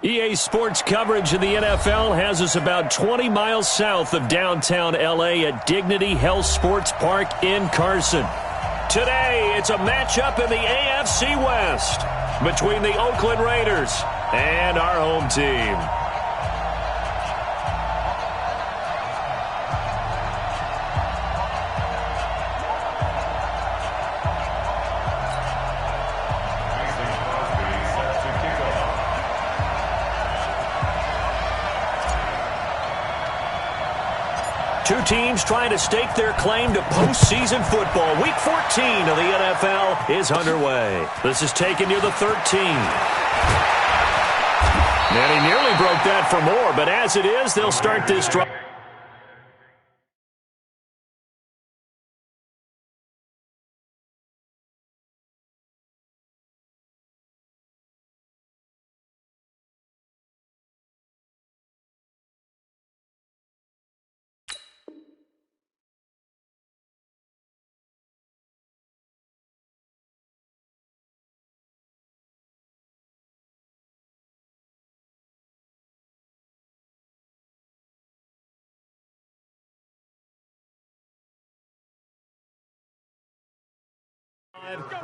EA Sports coverage of the NFL has us about 20 miles south of downtown L.A. at Dignity Health Sports Park in Carson. Today, it's a matchup in the AFC West between the Oakland Raiders and our home team. Two teams trying to stake their claim to postseason football. Week 14 of the NFL is underway. This is taking you the 13. And he nearly broke that for more, but as it is, they'll start this drive.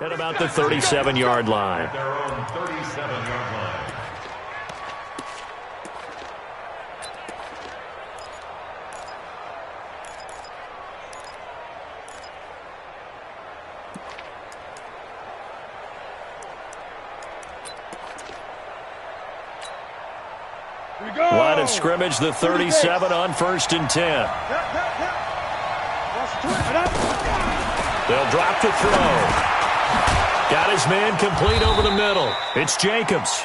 At about the 37-yard line. Their own 37-yard line. Line of scrimmage, the 37 on 1st and 10. They'll drop to throw. Got his man complete over the middle. It's Jacobs.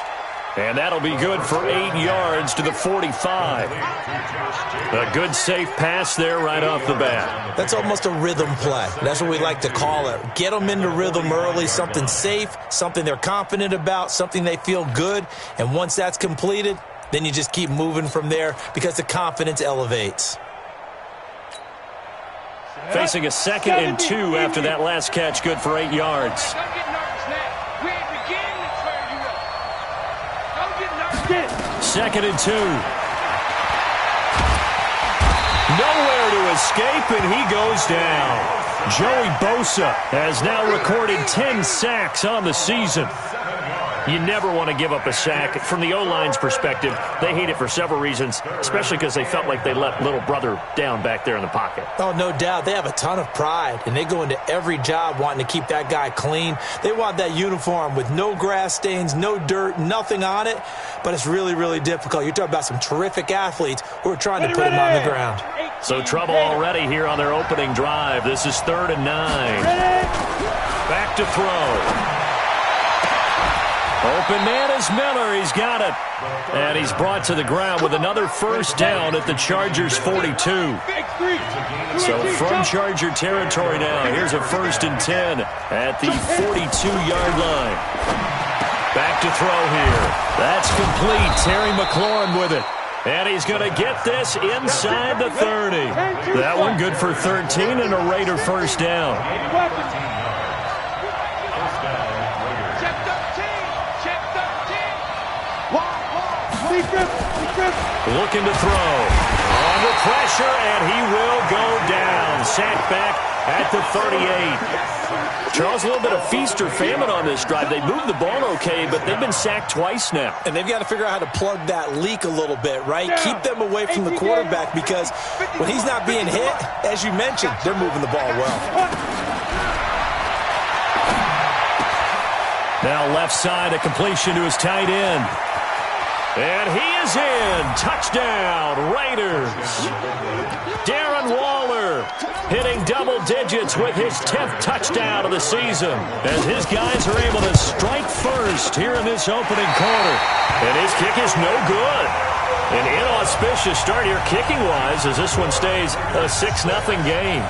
And that'll be good for 8 yards to the 45. A good, safe pass there right off the bat. That's almost a rhythm play. That's what we like to call it. Get them into rhythm early, something safe, something they're confident about, something they feel good. And once that's completed, then you just keep moving from there because the confidence elevates. Facing a 2nd and 2 after that last catch, good for 8 yards. Second and 2. Nowhere to escape, and he goes down. Joey Bosa has now recorded 10 sacks on the season. You never want to give up a sack. From the O-line's perspective, they hate it for several reasons, especially because they felt like they let little brother down back there in the pocket. Oh, no doubt. They have a ton of pride, and they go into every job wanting to keep that guy clean. They want that uniform with no grass stains, no dirt, nothing on it, but it's really, really difficult. You're talking about some terrific athletes who are trying to put him on the ground. So trouble already here on their opening drive. This is 3rd and 9. Back to throw. Open man is Miller. He's got it. And he's brought to the ground with another first down at the Chargers' 42. So from Charger territory now, here's a 1st and 10 at the 42-yard line. Back to throw here. That's complete. Terry McLaurin with it. And he's going to get this inside the 30. That one good for 13 and a Raider first down. Looking to throw. Under pressure, and he will go down. Sacked back at the 38. Charles, a little bit of feast or famine on this drive. They moved the ball okay, but they've been sacked twice now. And they've got to figure out how to plug that leak a little bit, right? Keep them away from the quarterback because when he's not being hit, as you mentioned, they're moving the ball well. Now left side, a completion to his tight end. And he is in. Touchdown, Raiders. Darren Waller hitting double digits with his 10th touchdown of the season as his guys are able to strike first here in this opening quarter. And his kick is no good. An inauspicious start here kicking-wise as this one stays a 6-0 game.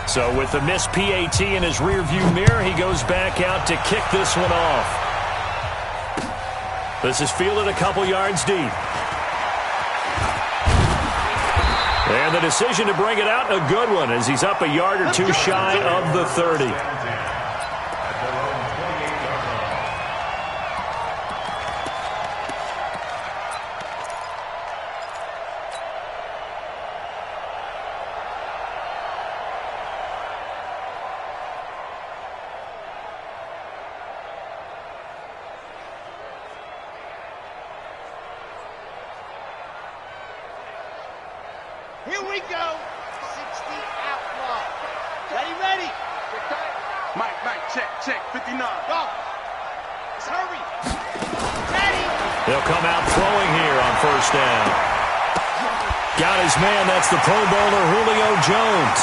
So with the missed PAT in his rearview mirror, he goes back out to kick this one off. This is fielded a couple yards deep. And the decision to bring it out, a good one, as he's up a yard or two shy of the 30. Here we go. 60 outlaw. Ready? Mike, check, 59. Go. Let's hurry. Ready. They'll come out throwing here on first down. Got his man. That's the Pro Bowler Julio Jones.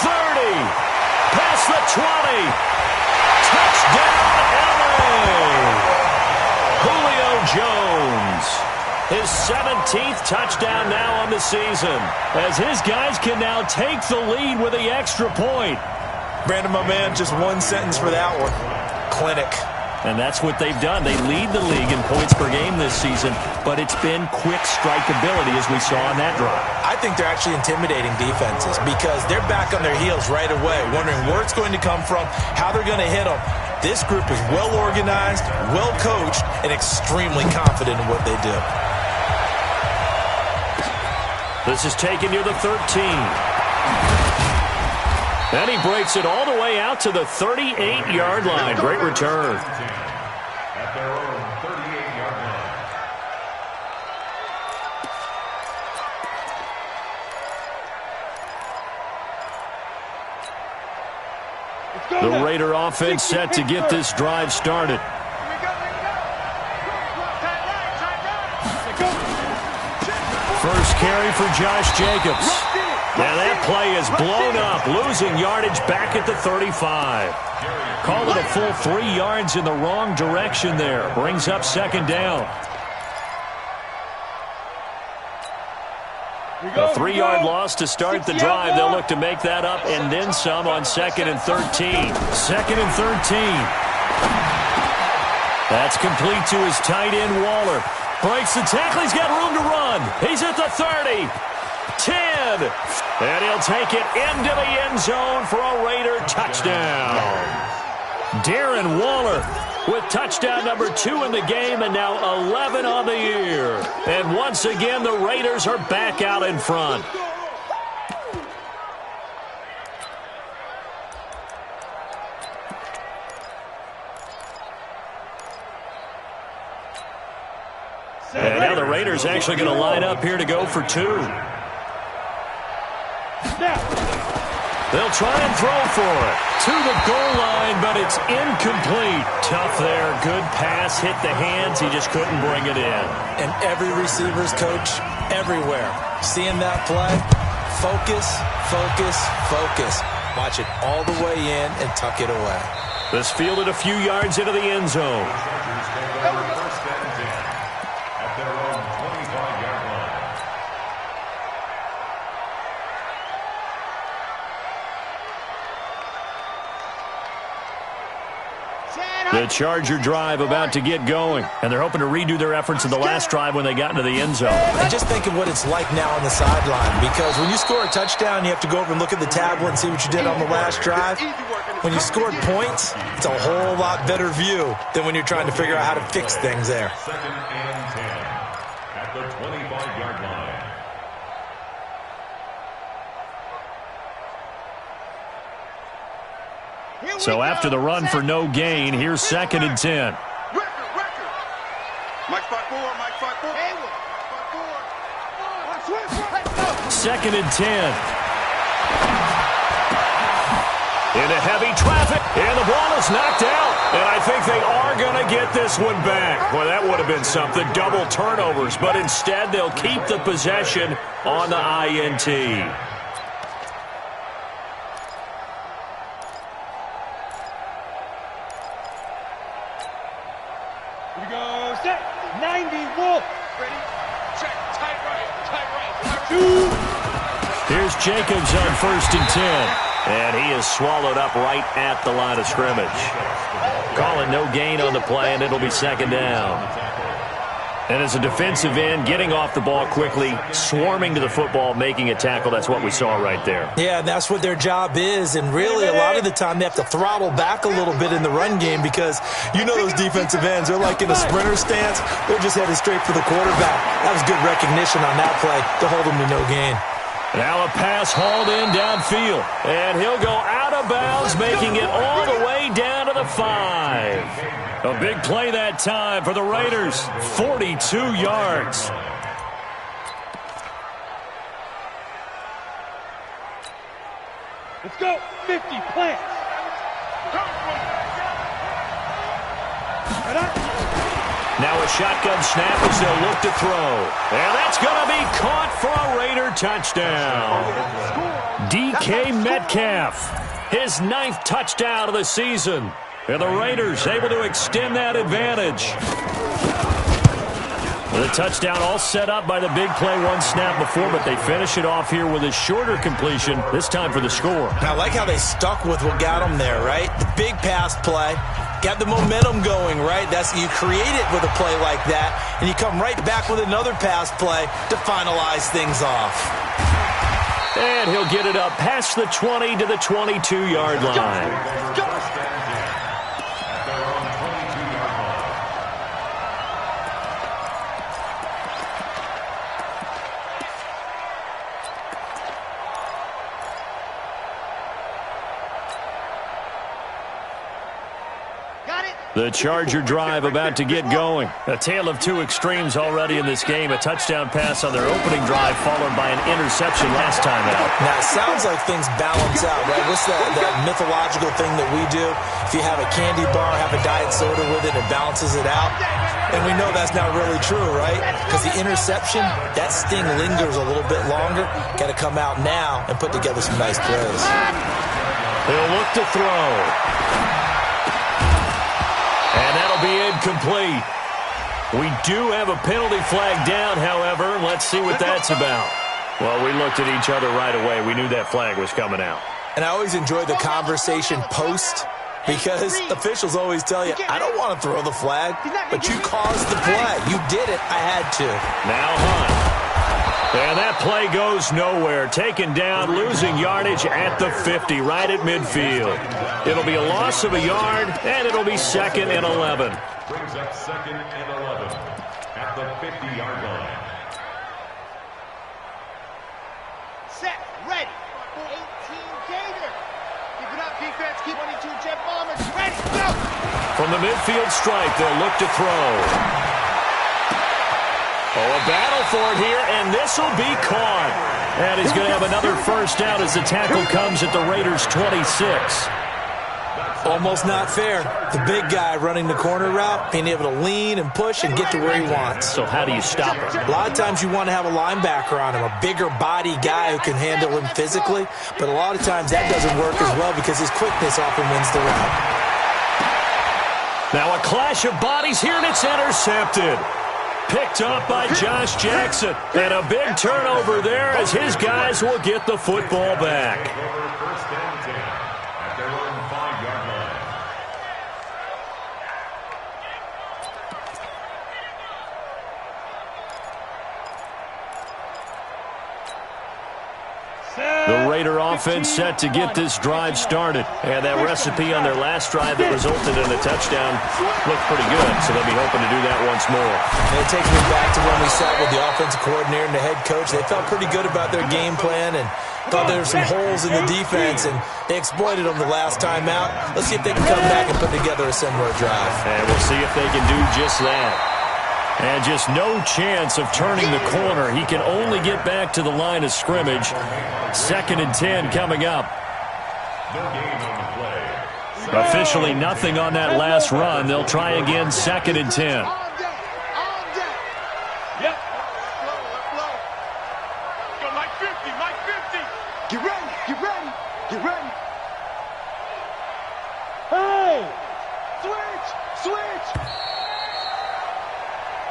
30. Past the 20. Touchdown, LA. Julio Jones. His 17th touchdown now on the season, as his guys can now take the lead with the extra point. Brandon, my man, just one sentence for that one. Clinic. And that's what they've done. They lead the league in points per game this season, but it's been quick strikeability as we saw on that drive. I think they're actually intimidating defenses because they're back on their heels right away, wondering where it's going to come from, how they're going to hit them. This group is well organized, well coached, and extremely confident in what they do. This is taken near the 13. And he breaks it all the way out to the 38-yard line. Great return. At their own 38-yard line. The Raider offense set to get this drive started. First carry for Josh Jacobs. Now that play is blown up, losing yardage back at the 35. Called it a full 3 yards in the wrong direction there. Brings up second down. A 3-yard loss to start the drive. They'll look to make that up and then some on 2nd and 13. 2nd and 13. That's complete to his tight end, Waller. Breaks the tackle. He's got room to run. He's at the 30. 10. And he'll take it into the end zone for a Raider touchdown. Darren Waller with touchdown number 2 in the game and now 11 on the year. And once again, the Raiders are back out in front. And now the Raiders actually going to line up here to go for 2. They'll try and throw for it. To the goal line, but it's incomplete. Tough there. Good pass. Hit the hands. He just couldn't bring it in. And every receiver's coach everywhere. Seeing that play, focus, focus, focus. Watch it all the way in and tuck it away. This fielded a few yards into the end zone. At their own 25-yard line. The Charger drive about to get going, and they're hoping to redo their efforts in the last drive when they got into the end zone. And just think of what it's like now on the sideline, because when you score a touchdown, you have to go over and look at the tablet and see what you did on the last drive. When you scored points, it's a whole lot better view than when you're trying to figure out how to fix things there. 2nd and 10 at the 25-yard line. So after the run for no gain, here's 2nd and 10. Mike 5-4, Mike 5-4. 2nd and 10. Into heavy traffic, and the ball is knocked out. And I think they are going to get this one back. Well, that would have been something, double turnovers. But instead, they'll keep the possession on the INT. Here we go, set, 90, Wolf. Ready? Check, tight right. Here's Jacobs on 1st and 10. And he is swallowed up right at the line of scrimmage. Calling no gain on the play, and it'll be 2nd down. And as a defensive end, getting off the ball quickly, swarming to the football, making a tackle, that's what we saw right there. Yeah, that's what their job is, and really a lot of the time they have to throttle back a little bit in the run game because you know those defensive ends, they're like in a sprinter stance. They're just headed straight for the quarterback. That was good recognition on that play to hold them to no gain. Now a pass hauled in downfield, and he'll go out of bounds, making it all the way down to the 5. A big play that time for the Raiders, 42 yards. Let's go. 50 plants. Now a shotgun snap as they'll look to throw. And that's going to be caught for a Raider touchdown. DK Metcalf, his 9th touchdown of the season. And the Raiders able to extend that advantage. The touchdown all set up by the big play one snap before, but they finish it off here with a shorter completion, this time for the score. I like how they stuck with what got them there, right? The big pass play. Got the momentum going, right? That's you create it with a play like that, and you come right back with another pass play to finalize things off. And he'll get it up past the 20 to the 22-yard line. The Charger drive about to get going. A tale of two extremes already in this game. A touchdown pass on their opening drive followed by an interception last time out. Now, it sounds like things balance out, right? What's that mythological thing that we do? If you have a candy bar, have a diet soda with it, it balances it out. And we know that's not really true, right? Because the interception, that sting lingers a little bit longer. Got to come out now and put together some nice plays. He'll look to throw. And that'll be incomplete. We do have a penalty flag down, however. Let's see what that's about. Well, we looked at each other right away. We knew that flag was coming out. And I always enjoy the conversation post because officials always tell you, I don't want to throw the flag, but you caused the play. You did it. I had to. Now Hunt. And that play goes nowhere. Taken down, losing yardage at the 50, right at midfield. It'll be a loss of a yard, and it'll be 2nd and 11. Brings up 2nd and 11 at the 50-yard line. Set, ready. 18 Gator. Keep it up, defense. Keep 22 Jet Bombers. Ready, go. From the midfield stripe, they'll look to throw. Oh, a battle for it here, and this will be caught. And he's going to have another first down as the tackle comes at the Raiders' 26. Almost not fair. The big guy running the corner route, being able to lean and push and get to where he wants. So how do you stop him? A lot of times you want to have a linebacker on him, a bigger body guy who can handle him physically. But a lot of times that doesn't work as well because his quickness often wins the route. Now a clash of bodies here, and it's intercepted. Picked up by Josh Jackson. And a big turnover there as his guys will get the football back. First and 10 at their own 5-yard line. The Raider offense set to get this drive started. And that recipe on their last drive that resulted in a touchdown looked pretty good, so they'll be hoping to do that once more. And it takes me back to when we sat with the offensive coordinator and the head coach. They felt pretty good about their game plan and thought there were some holes in the defense, and they exploited them the last time out. Let's see if they can come back and put together a similar drive. And we'll see if they can do just that. And just no chance of turning the corner. He can only get back to the line of scrimmage. 2nd and 10 coming up. No gain on the play. Officially nothing on that last run. They'll try again, 2nd and 10. Yep. Go, Mike 50, Mike 50. Get ready, get ready, get ready. Hey! Switch, switch.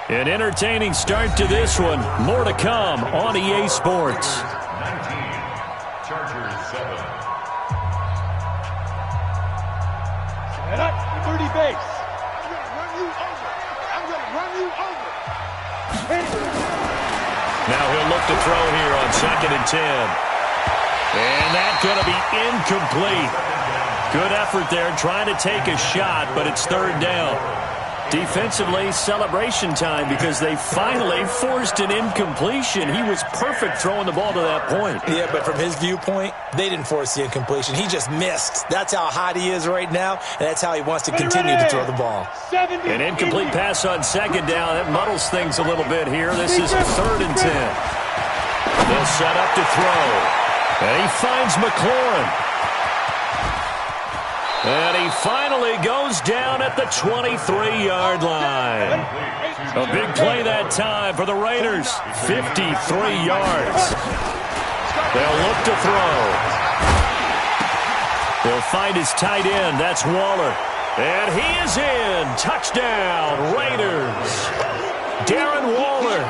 An entertaining start to this one. More to come on EA Sports. 19, Chargers 7. Set up, 30 base. I'm gonna run you over. I'm gonna run you over. Now he'll look to throw here on 2nd and 10. And that's going to be incomplete. Good effort there trying to take a shot, but it's 3rd down. Defensively, celebration time because they finally forced an incompletion. He was perfect throwing the ball to that point. Yeah, but from his viewpoint, they didn't force the incompletion. He just missed. That's how hot he is right now, and that's how he wants to continue to throw the ball. An incomplete pass on 2nd down. That muddles things a little bit here. This is 3rd and 10. They'll set up to throw. And he finds McLaurin. And he finally goes down at the 23-yard line. A big play that time for the Raiders. 53 yards. They'll look to throw. They'll find his tight end. That's Waller. And he is in. Touchdown, Raiders. Darren Waller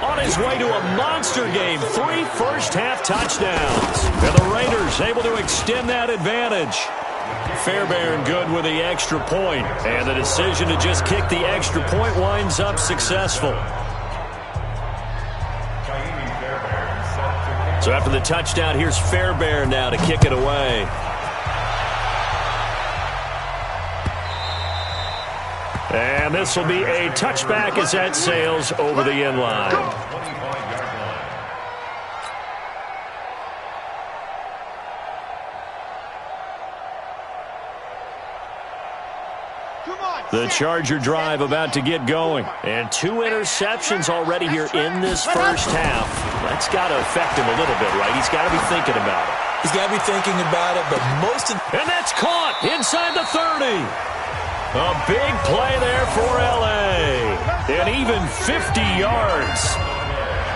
on his way to a monster game. 3 first-half touchdowns. And the Raiders able to extend that advantage. Fairbairn good with the extra point, and the decision to just kick the extra point winds up successful. So after the touchdown, here's Fairbairn now to kick it away. And this will be a touchback as that sails over the end line. The Charger drive about to get going. And 2 interceptions already here in this first half. That's got to affect him a little bit, right? He's got to be thinking about it. He's got to be thinking about it, but most of... And that's caught inside the 30. A big play there for L.A. And even 50 yards.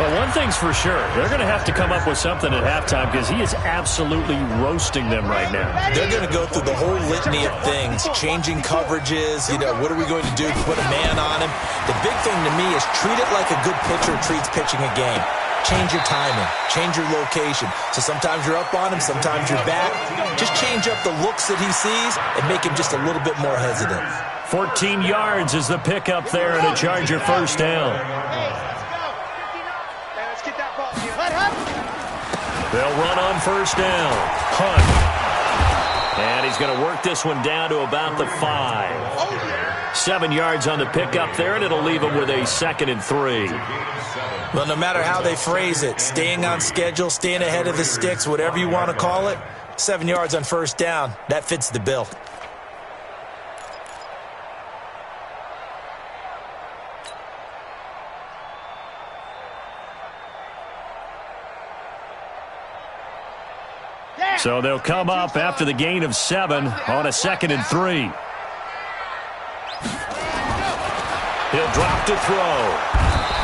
Well, one thing's for sure. They're going to have to come up with something at halftime because he is absolutely roasting them right now. They're going to go through the whole litany of things, changing coverages, what are we going to do to put a man on him? The big thing to me is treat it like a good pitcher treats pitching a game. Change your timing, change your location. So sometimes you're up on him, sometimes you're back. Just change up the looks that he sees and make him just a little bit more hesitant. 14 yards is the pickup there and a Charger first down. They'll run on first down. Hunt. And he's going to work this one down to about the 5. 7 yards on the pickup there, and it'll leave him with a 2nd and 3. Well, no matter how they phrase it, staying on schedule, staying ahead of the sticks, whatever you want to call it, 7 yards on first down, that fits the bill. So they'll come up after the gain of 7 on a 2nd and 3. He'll drop to throw.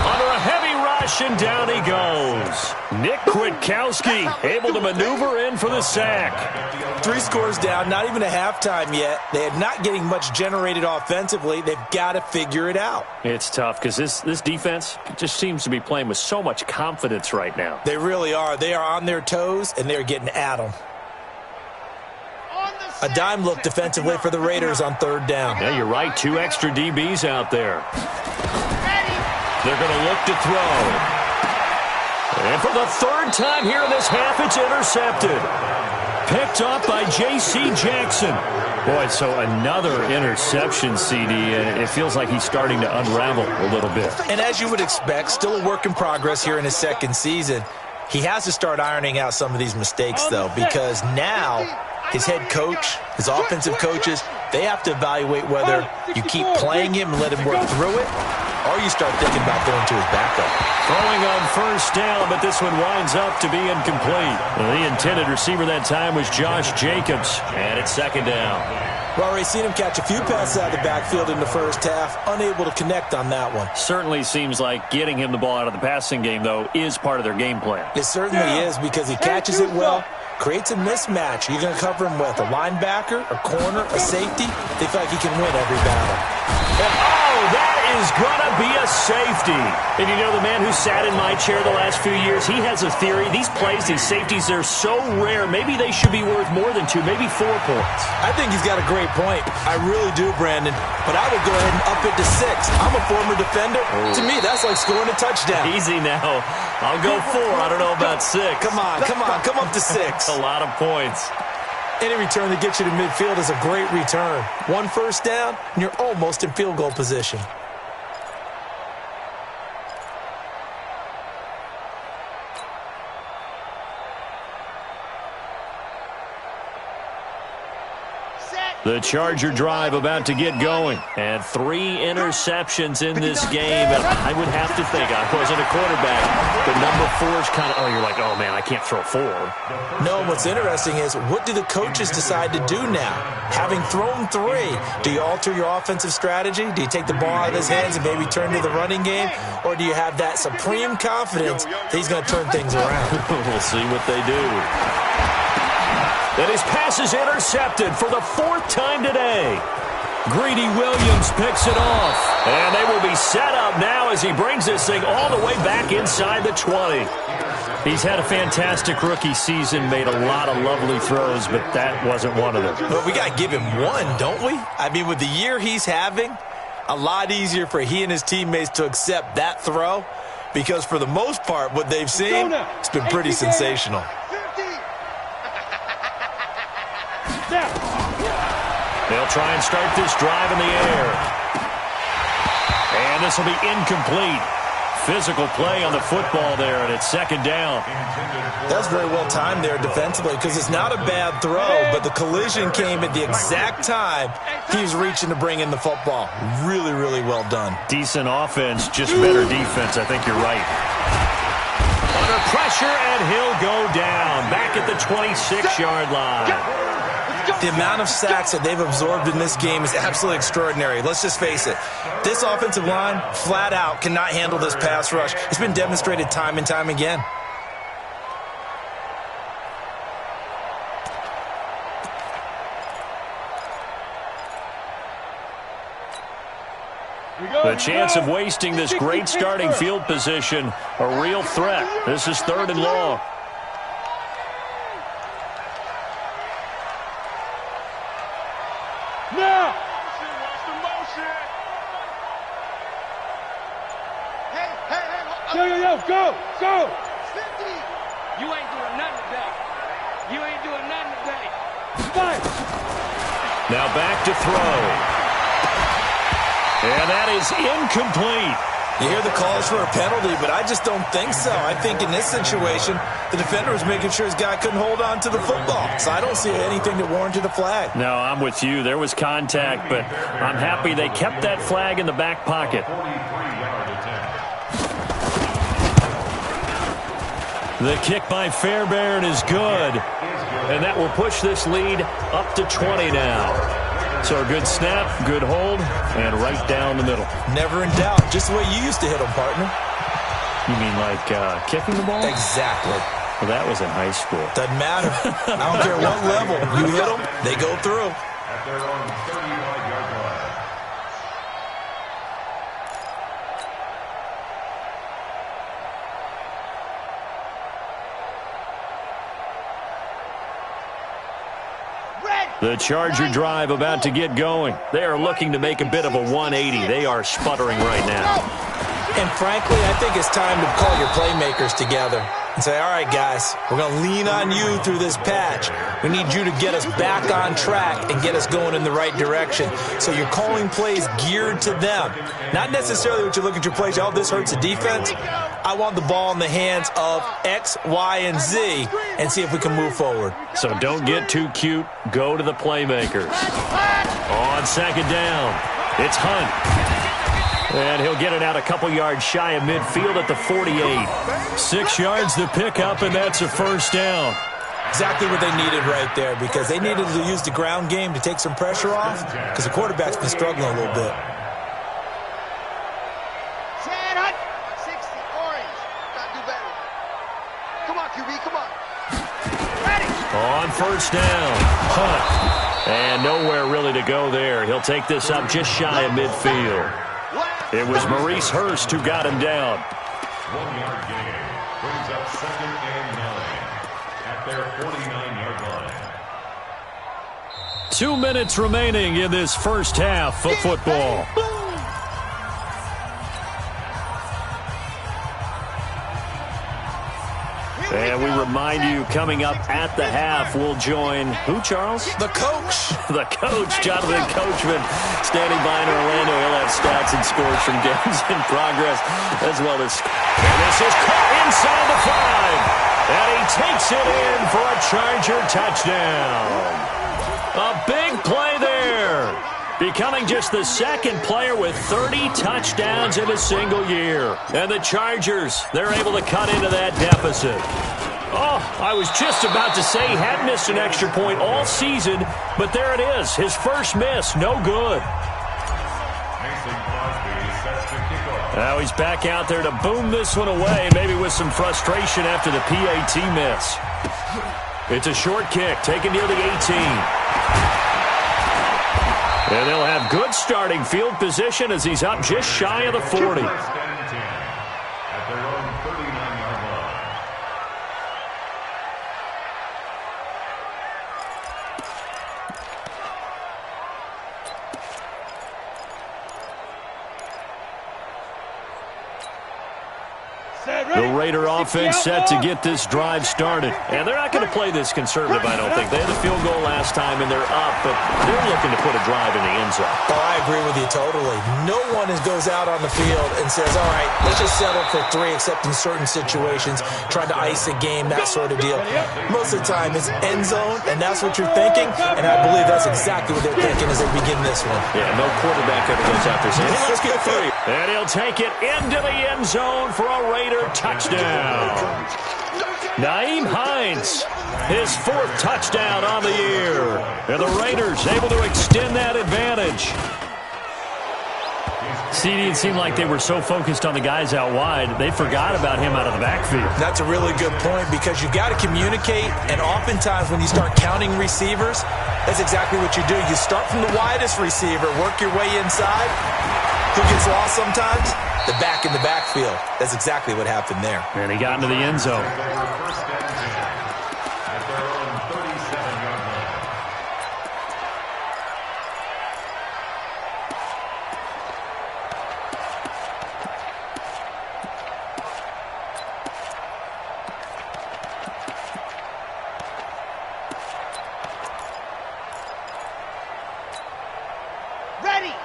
Under a heavy rush, and down he goes. Nick Kwiatkowski able to maneuver in for the sack. 3 scores down, not even a halftime yet. They are not getting much generated offensively. They've got to figure it out. It's tough because this defense just seems to be playing with so much confidence right now. They really are. They are on their toes, and they're getting at them. A dime look defensively for the Raiders on 3rd down. Yeah, you're right. 2 extra DBs out there. They're going to look to throw. And for the 3rd time here in this half, it's intercepted. Picked up by J.C. Jackson. Boy, so another interception, CD, and it feels like he's starting to unravel a little bit. And as you would expect, still a work in progress here in his 2nd season. He has to start ironing out some of these mistakes, though, because now his head coach, his offensive coaches, they have to evaluate whether you keep playing him and let him work through it, or you start thinking about throwing to his backup. Throwing on first down, but this one winds up to be incomplete. The intended receiver that time was Josh Jacobs, and it's 2nd down. Well, we've seen him catch a few passes out of the backfield in the first half, unable to connect on that one. Certainly seems like getting him the ball out of the passing game, though, is part of their game plan. It certainly is because he catches it well, creates a mismatch. You're going to cover him with a linebacker, a corner, a safety. They feel like he can win every battle. And, oh, that is going to be a safety. And you know, the man who sat in my chair the last few years, he has a theory. These plays, these safeties, they're so rare. Maybe they should be worth more than 2, maybe 4 points. I think he's got a great point. I really do, Brandon. But I would go ahead and up it to 6. I'm a former defender. To me, that's like scoring a touchdown. Easy now. I'll go 4. I don't know about 6. Come on. Come up to 6. A lot of points. Any return that gets you to midfield is a great return. 1 first down, and you're almost in field goal position. The Charger drive about to get going. And 3 interceptions in this game. And I would have to think, I wasn't a quarterback, but number 4 is kind of, you're like, oh, man, I can't throw 4. No, what's interesting is, what do the coaches decide to do now? Having thrown 3, do you alter your offensive strategy? Do you take the ball out of his hands and maybe turn to the running game? Or do you have that supreme confidence that he's going to turn things around? We'll see what they do. And his pass is intercepted for the 4th time today. Greedy Williams picks it off. And they will be set up now as he brings this thing all the way back inside the 20. He's had a fantastic rookie season, made a lot of lovely throws, but that wasn't one of them. But we got to give him one, don't we? I mean, with the year he's having, a lot easier for he and his teammates to accept that throw, because for the most part, what they've seen, it's been pretty sensational. They'll try and start this drive in the air. And this will be incomplete. Physical play on the football there, and it's 2nd down. That's very well timed there defensively, because it's not a bad throw, but the collision came at the exact time he was reaching to bring in the football. Really, really well done. Decent offense, just better defense. I think you're right. Under pressure, and he'll go down. Back at the 26-yard line. The amount of sacks that they've absorbed in this game is absolutely extraordinary. Let's just face it. This offensive line, flat out, cannot handle this pass rush. It's been demonstrated time and time again. The chance of wasting this great starting field position, a real threat. This is 3rd and long. Go! You ain't doing nothing today. You ain't doing nothing today. Now back to throw. And that is incomplete. You hear the calls for a penalty, but I just don't think so. I think in this situation, the defender was making sure his guy couldn't hold on to the football. So I don't see anything that warranted a flag. No, I'm with you. There was contact, but I'm happy they kept that flag in the back pocket. The kick by Fairbairn is good. And that will push this lead up to 20 now. So a good snap, good hold, and right down the middle. Never in doubt. Just the way you used to hit them, partner. You mean like kicking the ball? Exactly. Well, that was in high school. Doesn't matter. I don't care what level. You hit them, they go through. At their own 35-yard line. The Charger drive about to get going. They are looking to make a bit of a 180. They are sputtering right now. And frankly, I think it's time to call your playmakers together and say, all right, guys, we're going to lean on you through this patch. We need you to get us back on track and get us going in the right direction. So you're calling plays geared to them. Not necessarily what you look at your plays, oh, this hurts the defense. I want the ball in the hands of X, Y, and Z and see if we can move forward. So don't get too cute. Go to the playmakers. On 2nd down, it's Hunt. And he'll get it out a couple yards shy of midfield at the 48. 6 yards the pickup, and that's a 1st down. Exactly what they needed right there, because they needed to use the ground game to take some pressure off, because the quarterback's been struggling a little bit. Come on, QB, come on. On 1st down, Hunt. And nowhere really to go there. He'll take this up just shy of midfield. It was Maurice Hurst who got him down. 1 yard gain brings up 2nd and 9 at their 49-yard line. 2 minutes remaining in this first half of football. And we remind you, coming up at the half, we'll join who, Charles? The coach. The coach, Jonathan Coachman, standing by in Orlando. He'll have stats and scores from games in progress, as well as... And this is caught inside the 5. And he takes it in for a Charger touchdown. A big play there. Becoming just the second player with 30 touchdowns in a single year. And the Chargers, they're able to cut into that deficit. Oh, I was just about to say he hadn't missed an extra point all season, but there it is. His first miss, no good. Now he's back out there to boom this one away, maybe with some frustration after the PAT miss. It's a short kick, taken near the 18. And they'll have good starting field position as he's up just shy of the 40. At their own 39-yard line. The Raider offense set to get this drive started. And they're not going to play this conservative, I don't think. They had a field goal last time, and they're up, but they're looking to put a drive in the end zone. Oh, I agree with you totally. No one goes out on the field and says, all right, let's just settle for 3, except in certain situations, trying to ice a game, that sort of deal. Most of the time, it's end zone, and that's what you're thinking, and I believe that's exactly what they're thinking as they begin this one. Yeah, no quarterback ever goes out there saying, hey, let's get 3. And he'll take it into the end zone for a Raider touchdown. Nyheim Hines, his 4th touchdown on the year. And the Raiders able to extend that advantage. CD, it seemed like they were so focused on the guys out wide, they forgot about him out of the backfield. That's a really good point because you got to communicate, and oftentimes when you start counting receivers, that's exactly what you do. You start from the widest receiver, work your way inside. Who gets lost sometimes? The back in the backfield. That's exactly what happened there. And he got into the end zone.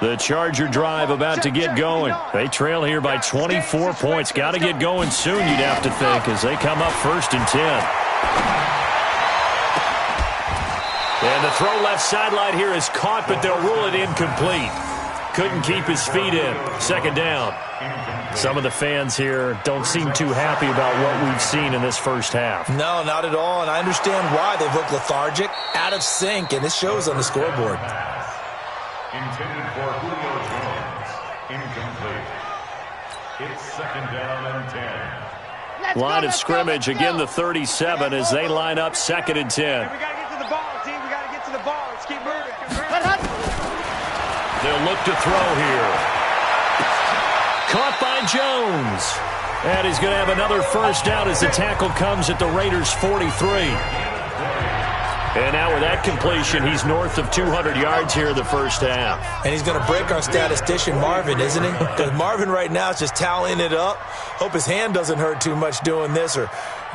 The Charger drive about to get going. They trail here by 24 points. Got to get going soon, you'd have to think, as they come up 1st and 10. And the throw left sideline here is caught, but they'll rule it incomplete. Couldn't keep his feet in. 2nd down. Some of the fans here don't seem too happy about what we've seen in this first half. No, not at all, and I understand why. They've looked lethargic, out of sync, and it shows on the scoreboard. Intended for Julio Jones. Incomplete. It's 2nd down and 10. Line of scrimmage, again the 37 as they line up 2nd and 10. We got to get to the ball, team. We got to get to the ball. Let's keep moving. They'll look to throw here. Caught by Jones. And he's going to have another 1st down as the tackle comes at the Raiders' 43. And now with that completion, he's north of 200 yards here in the first half. And he's going to break our statistician, Marvin, isn't he? Because Marvin right now is just tallying it up. Hope his hand doesn't hurt too much doing this or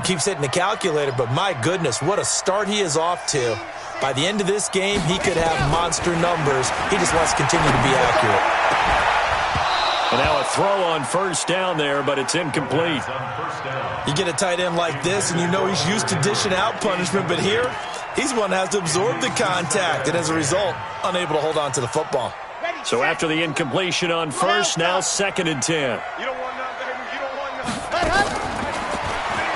keeps hitting the calculator. But my goodness, what a start he is off to. By the end of this game, he could have monster numbers. He just wants to continue to be accurate. And now a throw on 1st down there, but it's incomplete. You get a tight end like this, and you know he's used to dishing out punishment. But here, he's one that has to absorb the contact, and as a result, unable to hold on to the football. So after the incompletion on 1st, now 2nd and 10. You don't want none, baby. You don't want none.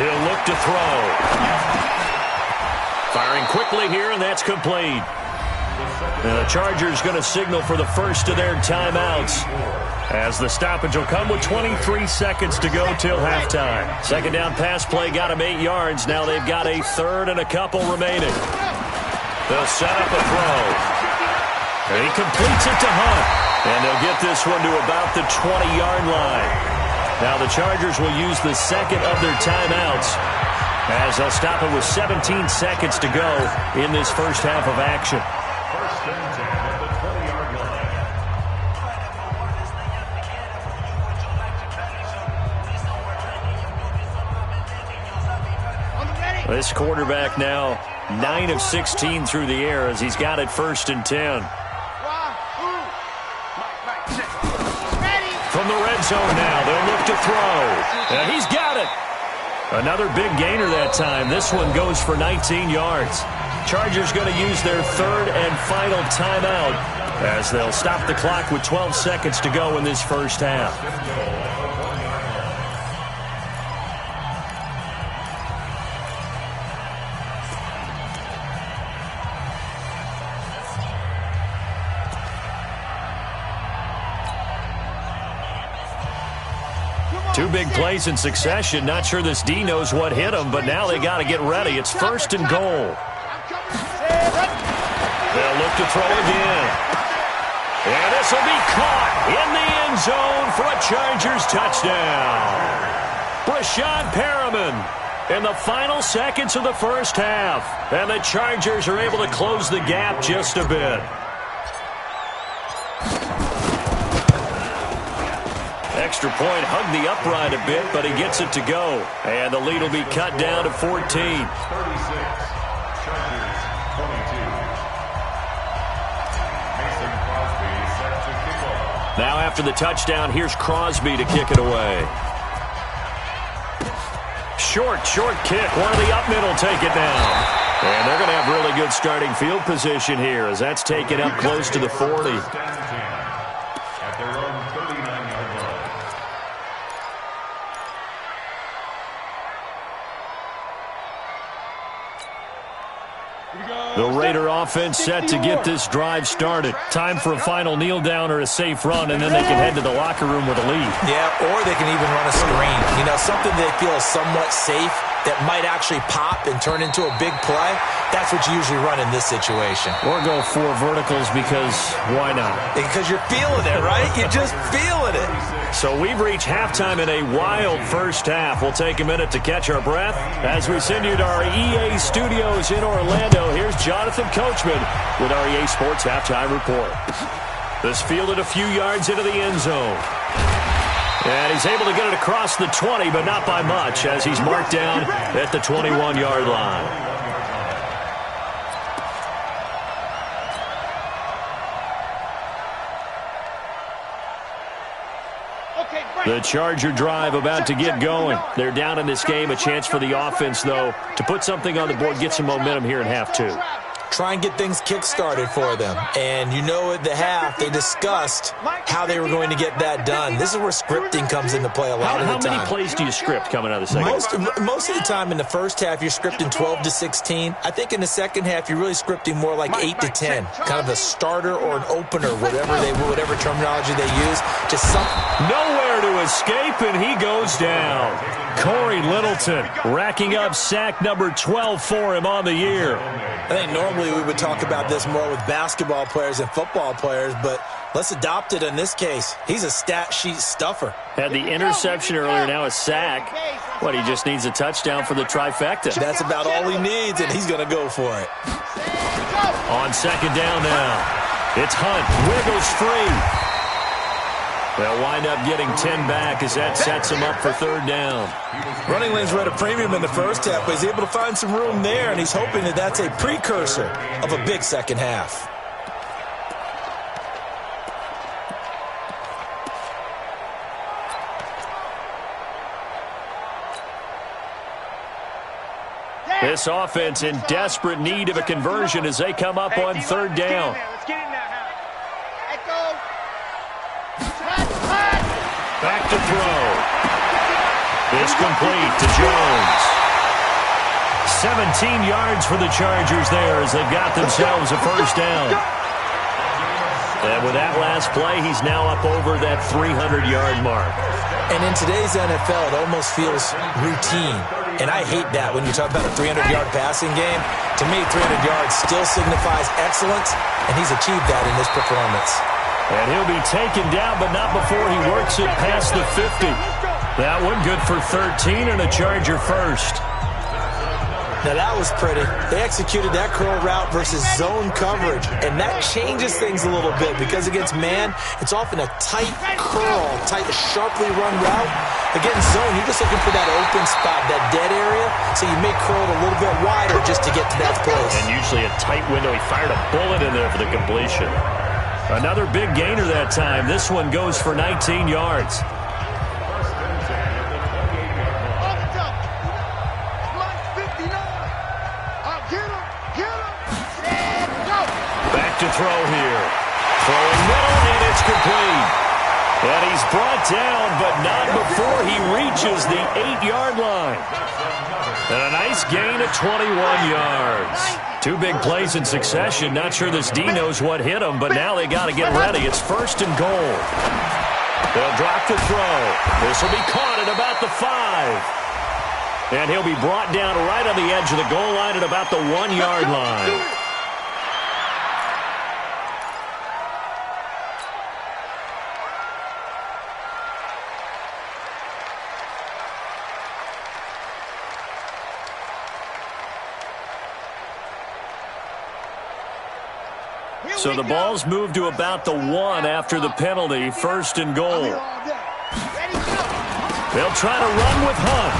He'll look to throw. Firing quickly here, and that's complete. And the Chargers going to signal for the first of their timeouts, as the stoppage will come with 23 seconds to go till halftime. 2nd down pass play got him 8 yards. Now they've got a 3rd and a couple remaining. They'll set up a throw. And he completes it to Hunt. And they'll get this one to about the 20-yard line. Now the Chargers will use the second of their timeouts as they'll stop it with 17 seconds to go in this first half of action. First and 10 at the 20-yard line. This quarterback now 9 of 16 through the air as he's got it first and 10. From the red zone now, they'll look to throw. And he's got it. Another big gainer that time. This one goes for 19 yards. Chargers going to use their third and final timeout as they'll stop the clock with 12 seconds to go in this first half. Two big plays in succession. Not sure this D knows what hit him, but now they got to get ready. It's first and goal. They'll look to throw again. And this will be caught in the end zone for a Chargers touchdown. Brashad Perriman in the final seconds of the first half. And the Chargers are able to close the gap just a bit. Extra point hugged the upright a bit, but he gets it to go. And the lead will be cut down to 14. 36. Chargers 22. Mason Crosby set to kick off. Now after the touchdown, here's Crosby to kick it away. Short kick. One of the up mid will take it down. And they're going to have really good starting field position here as that's taken up close to the 40. At their own 39-yard line. The Raider offense set to get this drive started. Time for a final kneel down or a safe run, and then they can head to the locker room with a lead. Yeah, or they can even run a screen. You know, something they feel is somewhat safe that might actually pop and turn into a big play. That's what you usually run in this situation. Or go 4 verticals because why not? Because you're feeling it, right? You're just feeling it. So we've reached halftime in a wild first half. We'll take a minute to catch our breath as we send you to our EA studios in Orlando. Here's Jonathan Coachman with our EA Sports Halftime Report. This fielded a few yards into the end zone. And he's able to get it across the 20, but not by much as he's marked down at the 21-yard line. The Charger drive about to get going. They're down in this game. A chance for the offense, though, to put something on the board, get some momentum here in half 2. Try and get things kick-started for them. And you know at the half, they discussed how they were going to get that done. This is where scripting comes into play a lot of the time. How many plays do you script coming out of the second? Most of the time in the first half, you're scripting 12 to 16. I think in the second half, you're really scripting more like 8 to 10. Kind of a starter or an opener, whatever terminology they use. Just nowhere to escape, and he goes down. Corey Littleton racking up sack number 12 for him on the year. I think normally we would talk about this more with basketball players and football players, but let's adopt it in this case. He's a stat sheet stuffer. Had the interception earlier, now a sack. What, he just needs a touchdown for the trifecta. That's about all he needs, and he's going to go for it. On second down now. It's Hunt. Wiggles free. They'll wind up getting 10 back as that sets him up for third down. Running lanes were at a premium in the first half, but he's able to find some room there, and he's hoping that that's a precursor of a big second half. This offense in desperate need of a conversion as they come up on third down. Back to throw. It's complete to Jones. 17 yards for the Chargers there as they've got themselves a first down. And with that last play, he's now up over that 300-yard mark. And in today's NFL, it almost feels routine. And I hate that when you talk about a 300-yard passing game. To me, 300 yards still signifies excellence, and he's achieved that in this performance. And he'll be taken down, but not before he works it past the 50. That one good for 13 and a Charger first. Now that was pretty. They executed that curl route versus zone coverage, and that changes things a little bit because against man, it's often a tight curl, tight, sharply run route. Against zone, you're just looking for that open spot, that dead area, so you may curl it a little bit wider just to get to that place. And usually a tight window. He fired a bullet in there for the completion. Another big gainer that time. This one goes for 19 yards. To throw here. Throwing middle, and it's complete. And he's brought down, but not before he reaches the 8-yard line. And a nice gain of 21 yards. Two big plays in succession. Not sure this D knows what hit him, but now they got to get ready. It's 1st and goal. They'll drop the throw. This will be caught at about the 5. And he'll be brought down right on the edge of the goal line at about the 1-yard line. So the ball's moved to about the 1 after the penalty. 1st and goal. They'll try to run with Hunt.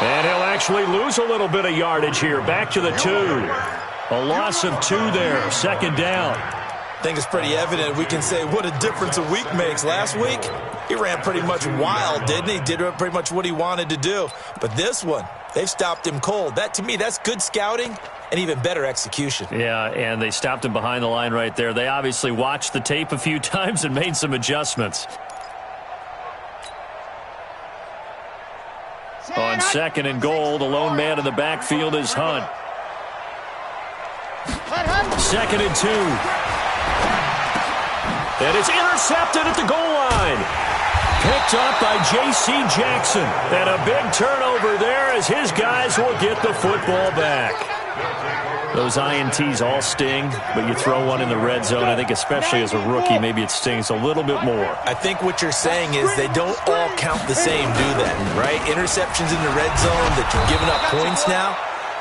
And he'll actually lose a little bit of yardage here. Back to the 2. A loss of 2 there. 2nd down. I think it's pretty evident. We can say what a difference a week makes. Last week, he ran pretty much wild, didn't he? Did pretty much what he wanted to do. But this one, they've stopped him cold. That, to me, that's good scouting and even better execution. Yeah, and they stopped him behind the line right there. They obviously watched the tape a few times and made some adjustments. On 2nd and goal, the lone man in the backfield is Hunt. 2nd and 2. And it's intercepted at the goal line. Picked up by J.C. Jackson. And a big turnover there as his guys will get the football back. Those INTs all sting, but you throw one in the red zone, I think especially as a rookie, maybe it stings a little bit more. I think what you're saying is they don't all count the same, do they? Right? Interceptions in the red zone that you're giving up points now,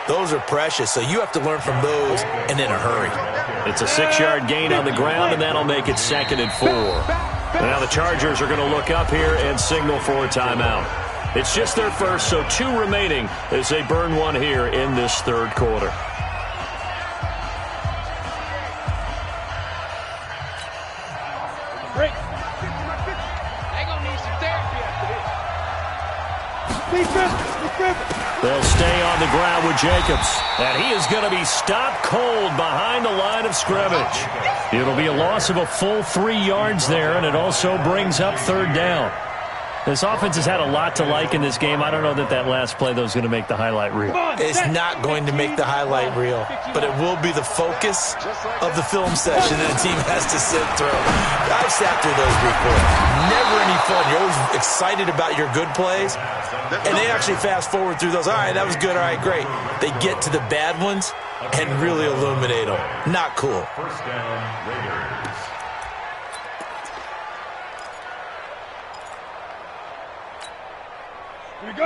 those are precious. So you have to learn from those and in a hurry. It's a 6-yard gain on the ground, and that'll make it 2nd and 4. Now the Chargers are going to look up here and signal for a timeout. It's just their first, so 2 remaining as they burn one here in this 3rd quarter. Break. They're going to need some therapy after this. They'll stay on the ground with Jacobs. And he is going to be stopped cold behind the line of scrimmage. It'll be a loss of a full 3 yards there, and it also brings up 3rd down. This offense has had a lot to like in this game. I don't know that last play, though, is going to make the highlight reel. It's not going to make the highlight reel, but it will be the focus of the film session that the team has to sit through. I've sat through those before. Never any fun. You're always excited about your good plays, and they actually fast forward through those. All right, that was good. All right, great. They get to the bad ones and really illuminate them. Not cool. 1st down, Raiders.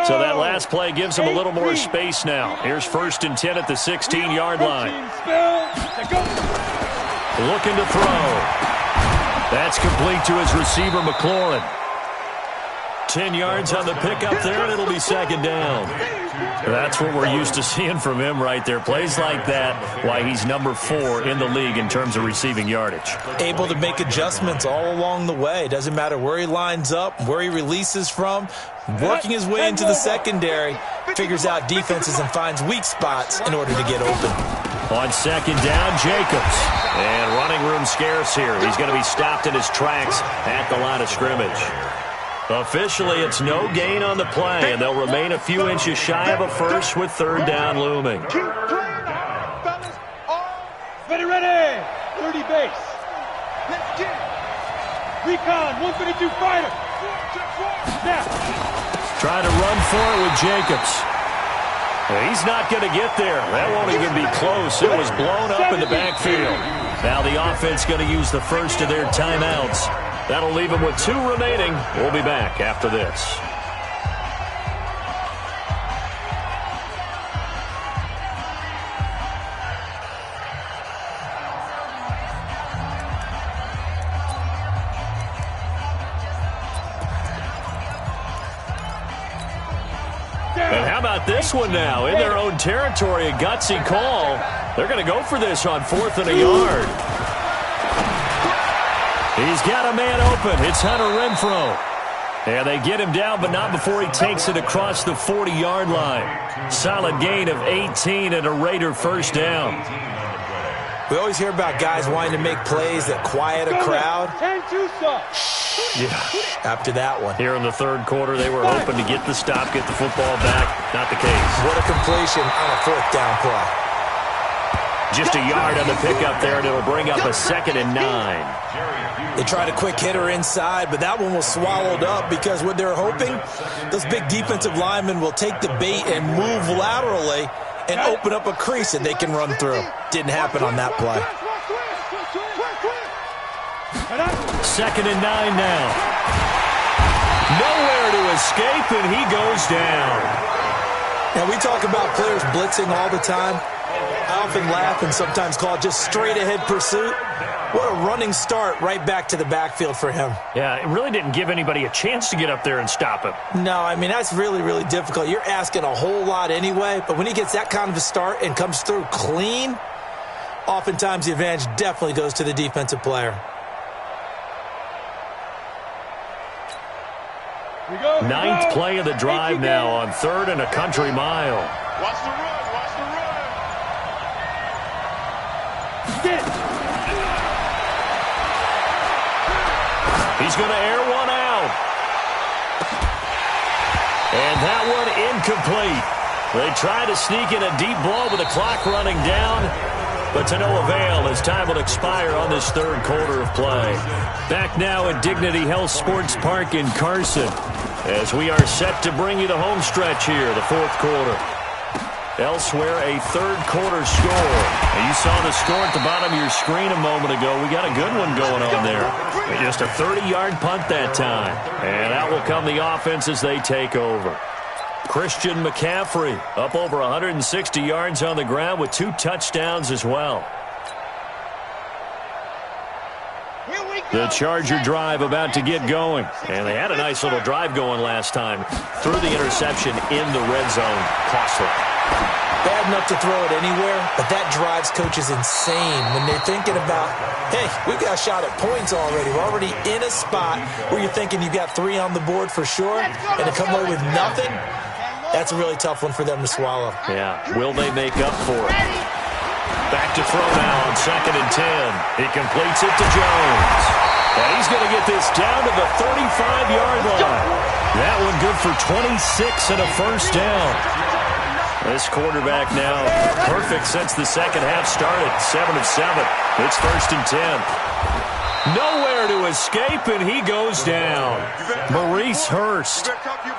So that last play gives them a little more space now. Here's 1st and 10 at the 16-yard line. Looking to throw. That's complete to his receiver, McLaurin. 10 yards on the pickup there, and it'll be 2nd down. That's what we're used to seeing from him right there. Plays like that, why he's number 4 in the league in terms of receiving yardage. Able to make adjustments all along the way. Doesn't matter where he lines up, where he releases from. Working his way into the secondary, figures out defenses and finds weak spots in order to get open. On 2nd down, Jacobs. And running room scarce here. He's going to be stopped in his tracks at the line of scrimmage. Officially, it's no gain on the play, and they'll remain a few inches shy of a first with 3rd down looming. Keep playing on, fellas. All ready. 30 base. Let's get it. Recon, 152 fighter. Now. Trying to run for it with Jacobs. He's not going to get there. That won't even be close. It was blown up in the backfield. Now the offense going to use the first of their timeouts. That'll leave them with 2 remaining. We'll be back after this. And how about this one now? In their own territory, a gutsy call. They're going to go for this on 4th and a yard. He's got a man open. It's Hunter Renfrow. And they get him down, but not before he takes it across the 40-yard line. Solid gain of 18 and a Raider first down. We always hear about guys wanting to make plays that quiet a crowd. Yeah. After that one. Here in the third quarter, they were hoping to get the stop, get the football back. Not the case. What a completion on a 4th down play. Just a yard on the pickup there, and it'll bring up a 2nd and 9. They tried a quick hitter inside, but that one was swallowed up because what they're hoping, those big defensive linemen will take the bait and move laterally and open up a crease that they can run through. Didn't happen on that play. 2nd and 9 now. Nowhere to escape, and he goes down. Now, we talk about players blitzing all the time. I often laugh and sometimes call it just straight-ahead pursuit. What a running start right back to the backfield for him. Yeah, it really didn't give anybody a chance to get up there and stop him. No, I mean, that's really, really difficult. You're asking a whole lot anyway, but when he gets that kind of a start and comes through clean, oftentimes the advantage definitely goes to the defensive player. Ninth play of the drive now on 3rd and a country mile. Watch the run, watch the run. He's going to air one out. And that one incomplete. They try to sneak in a deep ball with the clock running down, but to no avail as time will expire on this third quarter of play. Back now at Dignity Health Sports Park in Carson as we are set to bring you the home stretch here, the 4th quarter. Elsewhere, a third quarter score. And you saw the score at the bottom of your screen a moment ago. We got a good one going on there. Just a 30-yard punt that time. And out will come the offense as they take over. Christian McCaffrey up over 160 yards on the ground with 2 touchdowns as well. The Charger drive about to get going. And they had a nice little drive going last time. Threw the interception in the red zone. Costly. Bad enough to throw it anywhere, but that drives coaches insane when they're thinking about, hey, we've got a shot at points already. We're already in a spot where you're thinking you've got 3 on the board for sure, and to come away with nothing, that's a really tough one for them to swallow. Yeah, will they make up for it? Back to throw now on 2nd and 10. He completes it to Jones. And he's going to get this down to the 35-yard line. That one good for 26 and a first down. This quarterback now perfect since the second half started. 7 of 7. It's 1st and 10. Nowhere to escape, and he goes down. Maurice Hurst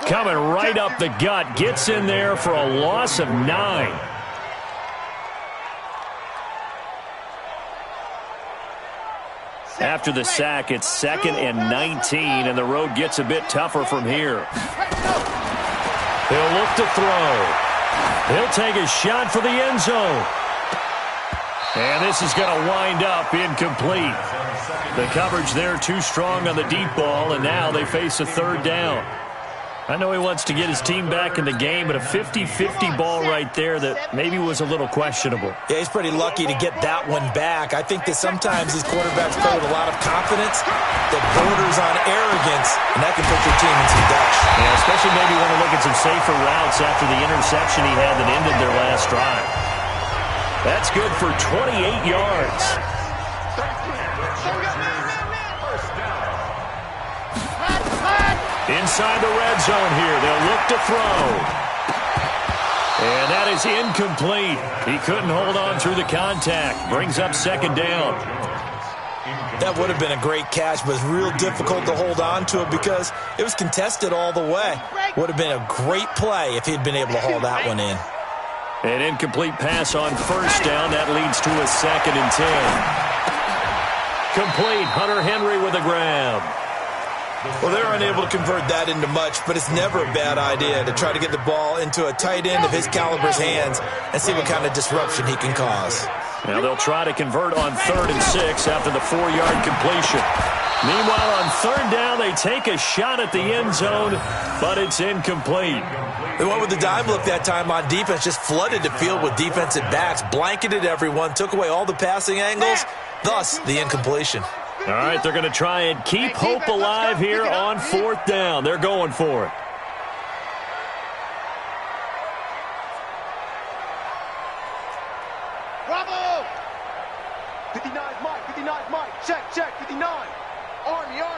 coming right up the gut. Gets in there for a loss of 9. After the sack, it's 2nd and 19, and the road gets a bit tougher from here. He'll look to throw. He'll take a shot for the end zone. And this is going to wind up incomplete. The coverage there too strong on the deep ball, and now they face a 3rd down. I know he wants to get his team back in the game, but a 50-50 ball right there that maybe was a little questionable. Yeah, he's pretty lucky to get that one back. I think that sometimes these quarterbacks play with a lot of confidence that borders on arrogance, and that can put your team in some dutch. Yeah, especially maybe want to look at some safer routes after the interception he had that ended their last drive. That's good for 28 yards. Inside the red zone here. They'll look to throw. And that is incomplete. He couldn't hold on through the contact. Brings up 2nd down. That would have been a great catch, but it's real difficult to hold on to it because it was contested all the way. Would have been a great play if he'd been able to haul that one in. An incomplete pass on first down. That leads to a 2nd and 10. Complete. Hunter Henry with a grab. Well, they're unable to convert that into much, but it's never a bad idea to try to get the ball into a tight end of his caliber's hands and see what kind of disruption he can cause. Now they'll try to convert on 3rd and 6 after the 4-yard completion. Meanwhile, on 3rd down, they take a shot at the end zone, but it's incomplete. They went with the dime look that time on defense, just flooded the field with defensive backs, blanketed everyone, took away all the passing angles, thus the incompletion. All right, they're going to try and keep hope alive here on 4th down. They're going for it. Bravo! 59 Mike, 59 Mike. Check, 59. Army. Go!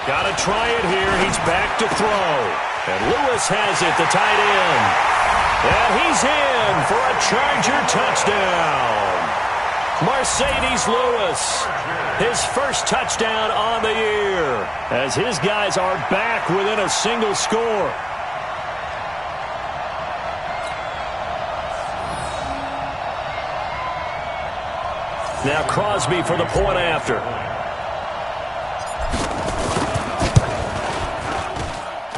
Got to try it here. He's back to throw. And Lewis has it, the tight end. And he's in for a Charger touchdown. Mercedes Lewis, his first touchdown on the year, as his guys are back within a single score. Now Crosby for the point after.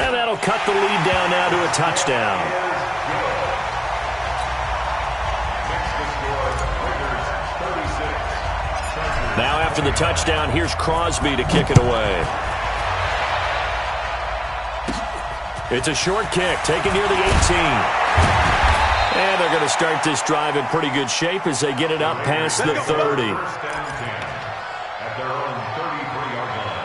And that'll cut the lead down now to a touchdown. Now after the touchdown, here's Crosby to kick it away. It's a short kick, taken near the 18. And they're going to start this drive in pretty good shape as they get it up past the 30. At their own 33-yard line.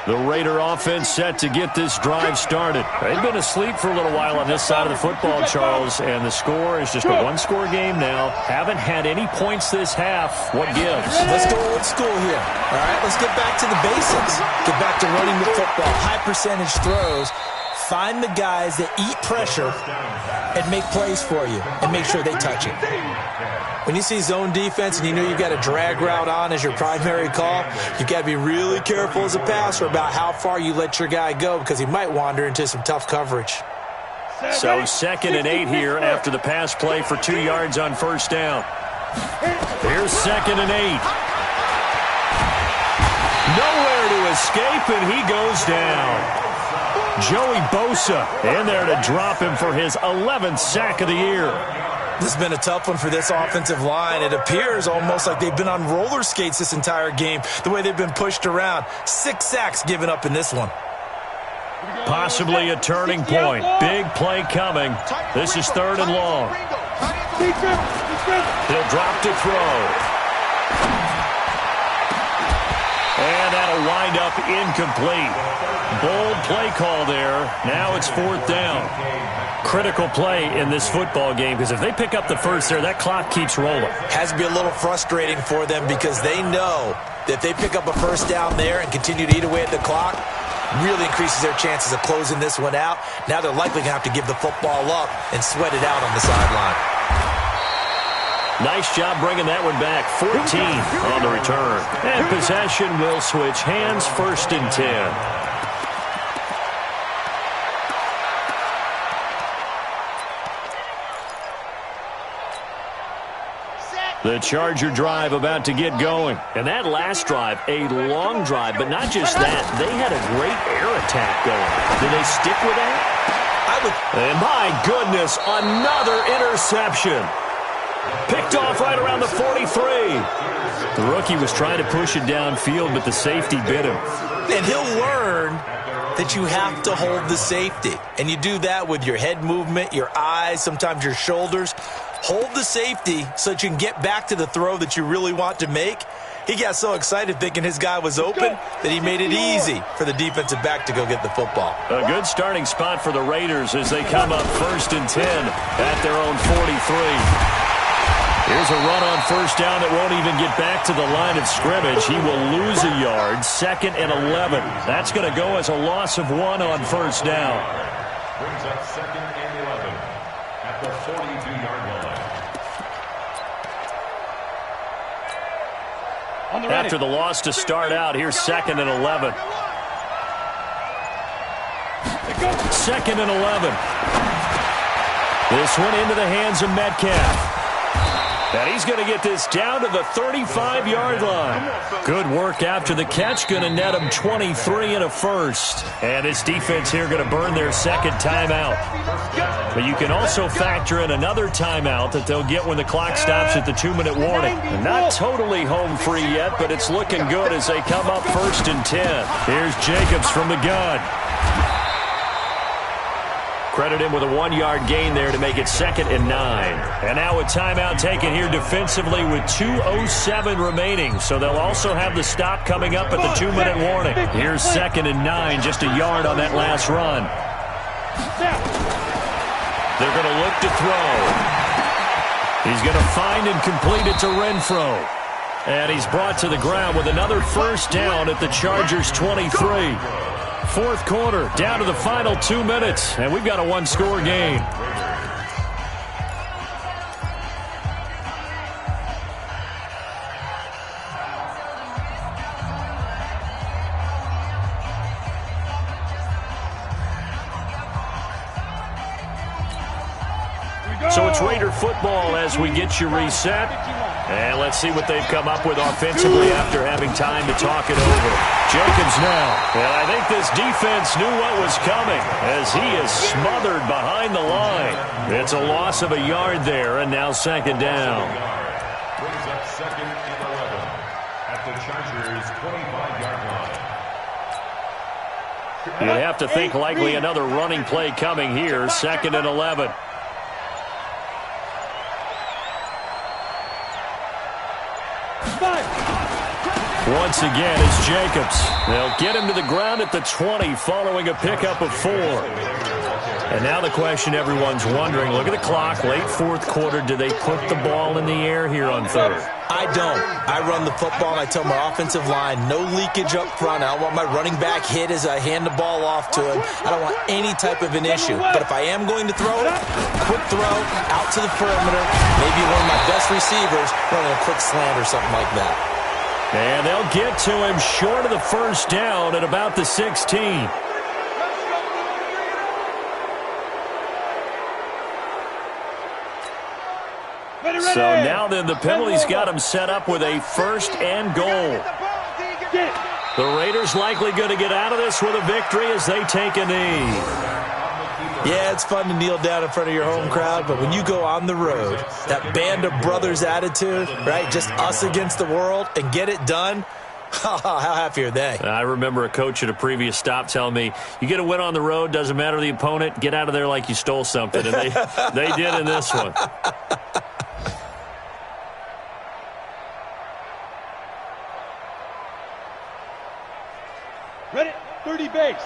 The Raider offense set to get this drive started. They've been asleep for a little while on this side of the football, Charles, and the score is just a one-score game now. Haven't had any points this half. What gives? Let's go old school here. All right, let's get back to the basics. Get back to running the football. High percentage throws. Find the guys that eat pressure and make plays for you and make sure they touch it. When you see zone defense and you know you've got a drag route on as your primary call, you've got to be really careful as a passer about how far you let your guy go because he might wander into some tough coverage. So 2nd and 8 here after the pass play for 2 yards on first down. Here's 2nd and 8. Nowhere to escape, and he goes down. Joey Bosa in there to drop him for his 11th sack of the year. This has been a tough one for this offensive line. It appears almost like they've been on roller skates this entire game, the way they've been pushed around. 6 sacks given up in this one. Possibly a turning point. Big play coming. This is 3rd and long. He'll drop to throw. And that'll wind up incomplete. Bold play call there. Now it's 4th down. Critical play in this football game because if they pick up the first there, that clock keeps rolling. Has to be a little frustrating for them because they know that if they pick up a first down there and continue to eat away at the clock, really increases their chances of closing this one out. Now they're likely going to have to give the football up and sweat it out on the sideline. Nice job bringing that one back. 14 on the return. And possession will switch hands. 1st and 10. The Charger drive about to get going. And that last drive, a long drive, but not just that. They had a great air attack going. Did they stick with that? And my goodness, another interception. Picked off right around the 43. The rookie was trying to push it downfield, but the safety bit him. And he'll learn that you have to hold the safety. And you do that with your head movement, your eyes, sometimes your shoulders. Hold the safety so that you can get back to the throw that you really want to make. He got so excited thinking his guy was open that he made it easy for the defensive back to go get the football. A good starting spot for the Raiders as they come up 1st and 10 at their own 43. Here's a run on first down that won't even get back to the line of scrimmage. He will lose a yard. 2nd and 11. That's going to go as a loss of 1 on first down. Brings up 2nd and 11 at the 42-yard line. After the loss to start out, here's 2nd and 11. 2nd and 11. This one into the hands of Metcalf. And he's going to get this down to the 35-yard line. Good work after the catch. Going to net him 23 and a first. And his defense here going to burn their second timeout. But you can also factor in another timeout that they'll get when the clock stops at the 2-minute warning. And not totally home free yet, but it's looking good as they come up 1st and 10. Here's Jacobs from the gun. Credit him with a 1-yard gain there to make it 2nd and 9. And now a timeout taken here defensively with 2:07 remaining. So they'll also have the stop coming up at the 2-minute warning. Here's 2nd and 9, just a yard on that last run. They're going to look to throw. He's going to find and complete it to Renfro. And he's brought to the ground with another first down at the Chargers' 23. Fourth quarter, down to the final 2 minutes, and we've got a one-score game. So it's Raider football as we get you reset. And let's see what they've come up with offensively after having time to talk it over. Jacobs now. And I think this defense knew what was coming as he is smothered behind the line. It's a loss of a yard there, and now 2nd down. Brings up 2nd and 11 at the Chargers' 25-yard line. You'd have to think likely another running play coming here, 2nd and 11. Once again, it's Jacobs. They'll get him to the ground at the 20 following a pickup of 4. And now the question everyone's wondering, look at the clock, late fourth quarter, do they put the ball in the air here on 3rd? I don't. I run the football, and I tell my offensive line, no leakage up front. I don't want my running back hit as I hand the ball off to him. I don't want any type of an issue. But if I am going to throw it, quick throw, out to the perimeter, maybe one of my best receivers running a quick slant or something like that. And they'll get to him short of the first down at about the 16. So now then the penalty's got him set up with a 1st and goal. The Raiders likely going to get out of this with a victory as they take a knee. Yeah, it's fun to kneel down in front of your home crowd, but when you go on the road, that band of brothers attitude, right, just us against the world, and get it done, how happy are they? I remember a coach at a previous stop telling me, you get a win on the road, doesn't matter the opponent, get out of there like you stole something, and they did in this one. Ready, 30 base.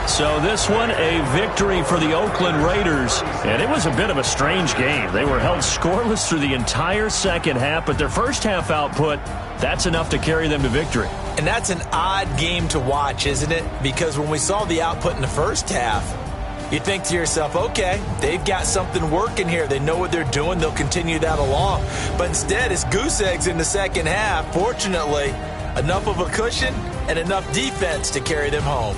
So this one, a victory for the Oakland Raiders. And it was a bit of a strange game. They were held scoreless through the entire second half, but their first half output, that's enough to carry them to victory. And that's an odd game to watch, isn't it? Because when we saw the output in the first half, you think to yourself, okay, they've got something working here. They know what they're doing. They'll continue that along. But instead, it's goose eggs in the second half. Fortunately, enough of a cushion and enough defense to carry them home.